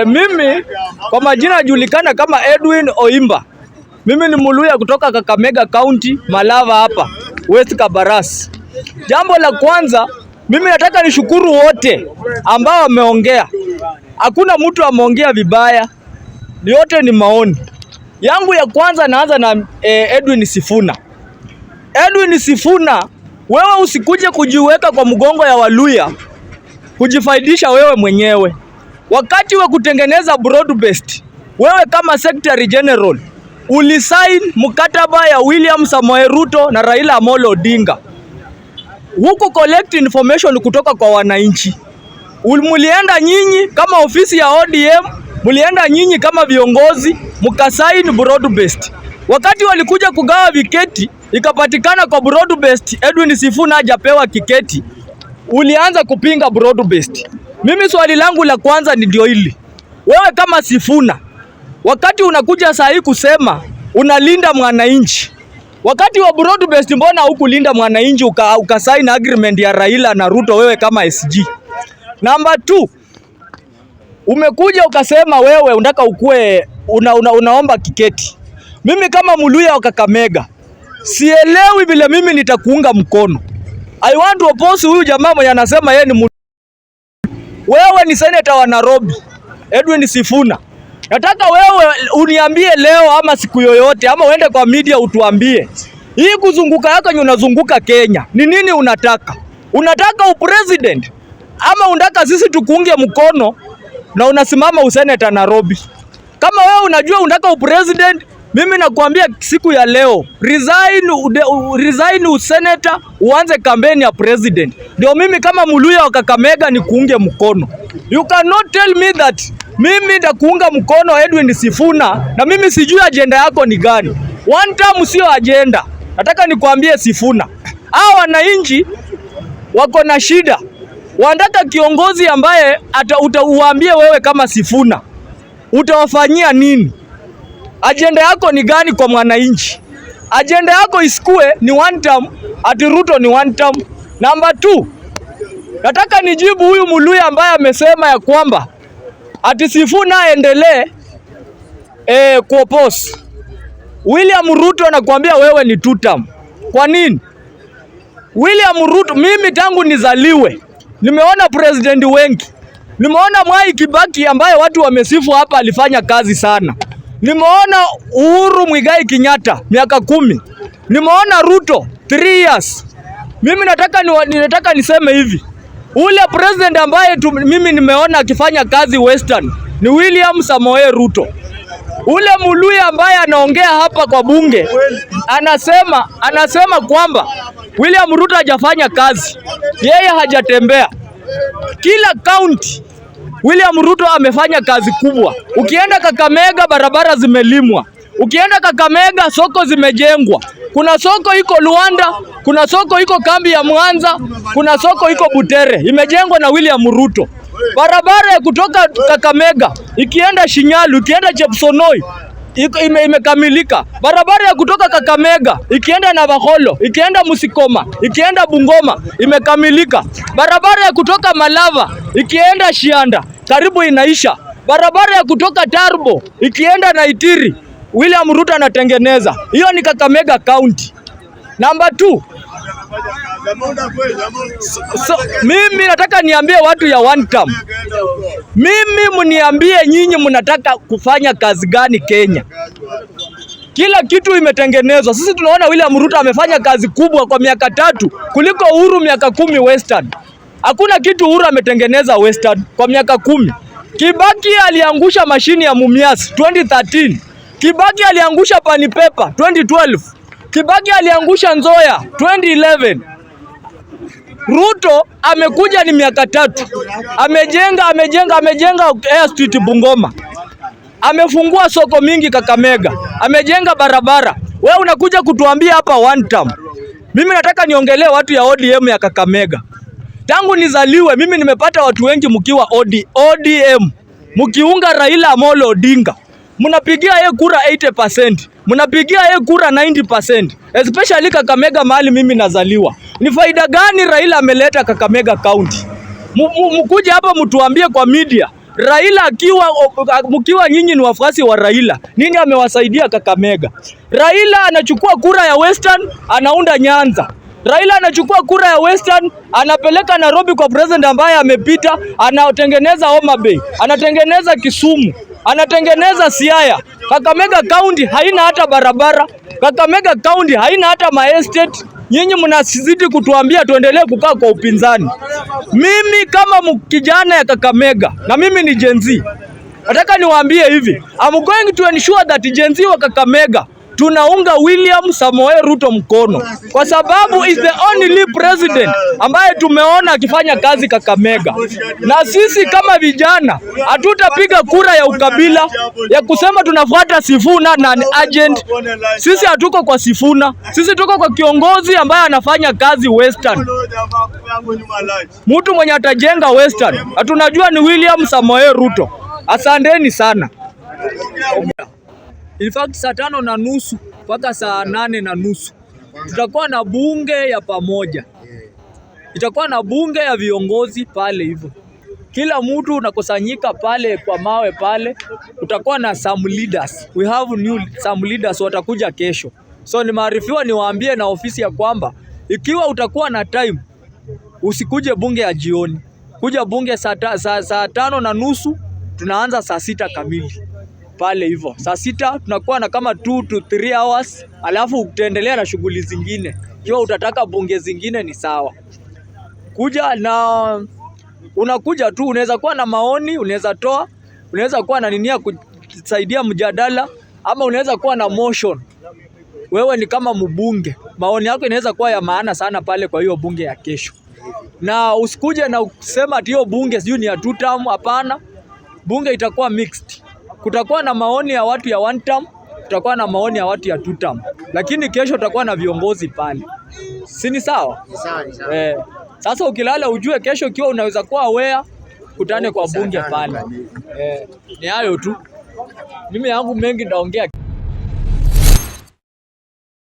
Mimi kwa majina najulikana kama Edwin Oimba. Mimi ni Muluya kutoka Kakamega County, Malava hapa, West Kabaras. Jambo la kwanza, mimi nataka nishukuru wote ambao wameongea. Hakuna mtu ameongea vibaya. Yote ni maoni. Yangu ya kwanza naanza na Edwin Sifuna. Edwin Sifuna, wewe usikuje kujiweka kwa mgongo ya Waluya kujifaidisha wewe mwenyewe. Wakati wa kutengeneza broad based, wewe kama Secretary General ulisign mkataba ya William Samoei Ruto na Raila Amolo Odinga. Huko collect information kutoka kwa wananchi. Mulienda nyinyi kama ofisi ya ODM, mulienda nyinyi kama viongozi, mkasign broad based. Wakati walikuja kugawa viketi, ikapatikana kwa broad based Edwin Sifuna hajapewa kiketi, ulianza kupinga broad based. Mimi swali langu la kwanza ni ndio hili. Wewe kama Sifuna, wakati unakuja saa hii kusema unalinda mwananchi, wakati wa broad based mbona hukulinda mwananchi ukasign agreement ya Raila na Ruto wewe kama SG? Number 2, umekuja ukasema wewe unataka ukue unaomba kiketi. Mimi kama Muluya wa Kakamega sielewi vile mimi nitakuunga mkono. I want to oppose huyu jamaa mwenye anasema yeye ni wewe ni senator wa Nairobi, Edwin Sifuna. Nataka wewe uniambie leo ama siku yoyote ama uende kwa media utuambie. Hii kuzunguka yako unazunguka Kenya. Ni nini unataka? Unataka upresident ama unataka sisi tukuunge mkono na unasimama useneta Nairobi? Kama wewe unajua unataka upresident, mimi nakwambia siku ya leo resign useneta uanze kampeni ya president. Ndio mimi kama Muluya wa Kakamega ni kuunge mkono. You cannot tell me that mimi ndakuunga mkono Edwin Sifuna na mimi sijui agenda yako ni gani. One time sio agenda. Nataka nikwambie Sifuna, hao wananchi wako na shida. Wanataka kiongozi ambaye utauambie wewe kama Sifuna utawafanyia nini? Agenda yako ni gani kwa mwananchi? Agenda yako isikue ni one term, ati Ruto ni one term. Number 2, nataka nijibu huyu Muluya ambaye amesema ya kwamba ati Sifuna aendelee kuoppose. William Ruto anakuambia wewe ni two term. Kwa nini? William Ruto, mimi tangu nizaliwe nimeona president wengi. Nimeona Mwai Kibaki ambaye watu wamesifu hapa alifanya kazi sana. Nimeona Uhuru Muigai Kenyatta miaka 10. Nimeona Ruto 3 years. Mimi nataka niseme hivi. Ule president ambaye mimi nimeona akifanya kazi Western ni William Samoei Ruto. Ule Muluya ambaye anaongea hapa kwa bunge anasema kwamba William Ruto hajafanya kazi. Yeye hajatembea. Kila county William Ruto amefanya kazi kubwa. Ukienda Kakamega barabara zimelimwa. Ukienda Kakamega soko zimejengwa. Kuna soko iko Luanda, kuna soko iko kambi ya Mwanza, kuna soko iko Butere. Imejengwa na William Ruto. Barabara ya kutoka Kakamega ikienda Shinyalu, ikienda Chepsonoi imekamilika. Barabara ya kutoka Kakamega ikienda Navakholo, ikienda Musikoma, ikienda Bungoma imekamilika. Barabara ya kutoka Malava ikienda Shianda karibu inaisha. Barabara ya kutoka Tarbo ikienda Naitiri William Ruto anatengeneza. Hiyo ni Kakamega County. Number 2, mimi nataka niambie watu ya one term. Mimi mniambie nyinyi mnataka kufanya kazi gani Kenya? Kila kitu imetengenezwa. Sisi tunaona William Ruto amefanya kazi kubwa kwa miaka 3 kuliko Uhuru miaka 10 Western. Hakuna kitu Uhuru ametengeneza Western kwa miaka 10. Kibaki aliangusha mashini ya Mumias 2013. Kibaki aliangusha Pani Paper 2012. Kibaki aliangusha Nzoia 2011. Ruto amekuja ni miaka 3. Amejenga Air Street Bungoma. Amefungua soko mingi Kakamega. Amejenga barabara. Wewe unakuja kutuambia hapa one term. Mimi nataka niongelee watu ya ODM ya Kakamega. Tangu nizaliwe mimi nimepata watu wengi mkiwa ODM. Mkiunga Raila Amolo Odinga. Mnapigia yeye kura 80%. Mnapigia yeye kura 90%. Especially Kakamega mahali mimi nazaliwa. Ni faida gani Raila ameleta Kakamega County? Mkuje hapa mtuambie kwa media Raila mkiwa nyinyi ni wafuasi wa Raila, nini amewasaidia Kakamega? Raila anachukua kura ya Western anaunda Nyanza. Raila anachukua kura ya Western anapeleka Nairobi kwa president ambaye amepita, anatengeneza Homa Bay, anatengeneza Kisumu, anatengeneza Siaya. Kakamega County haina hata barabara. Kakamega County haina hata estate. Nyinyi mnazidi kutuambia tuendelee kukaa kwa upinzani. Mimi kama kijana ya Kakamega na mimi ni Gen Z, nataka niwaambie hivi, I'm going to ensure that Gen Z wa Kakamega tunaunga William Samoei Ruto mkono, kwa sababu is the only president ambaye tumeona akifanya kazi Kakamega. Na sisi kama vijana hatutapiga kura ya ukabila ya kusema tunafuata Sifuna na agent. Sisi hatuko kwa Sifuna, sisi tuko kwa kiongozi ambaye anafanya kazi Western. Mtu mwenye atajenga Western hatunajua ni William Samoei Ruto. Asanteni sana. In fact, saa 5:30 mpaka saa 8:30 tutakuwa na bunge ya pamoja. Itakuwa na bunge ya viongozi pale hivyo. Kila mtu unakusanyika pale kwa mawe pale. Utakuwa na some leaders. We have some leaders watakuja kesho. So nimearifiwa niwaambie na ofisi ya kwamba ikiwa utakuwa na time usikuje bunge ya jioni. Kuja bunge saa 5:30, tunaanza saa 6 kamili. Pale hivyo. Saa 6 tunakuwa na kama 2 to 3 hours, alafu utaendelea na shughuli zingine. Ikiwa utataka bunge zingine ni sawa. Kuja na unakuja tu, unaweza kuwa na maoni, unaweza toa, unaweza kuwa na nini kusaidia mjadala, ama unaweza kuwa na motion. Wewe ni kama mbunge. Maoni yako inaweza kuwa ya maana sana pale kwa hiyo bunge ya kesho. Na usikuje na kusema ati hiyo bunge sijui ni ya 2 term, hapana. Bunge itakuwa mixed. Kutakuwa na maoni ya watu ya 1 term, kutakuwa na maoni ya watu ya 2 term. Lakini kesho tutakuwa na viongozi pale. Si ni sawa? Sawa. Sasa ukilala ujue kesho ikiwa unaweza kuwa aware, kutane kwa bunge pale. Ni hayo tu. Mimi yangu mengi ndaongea.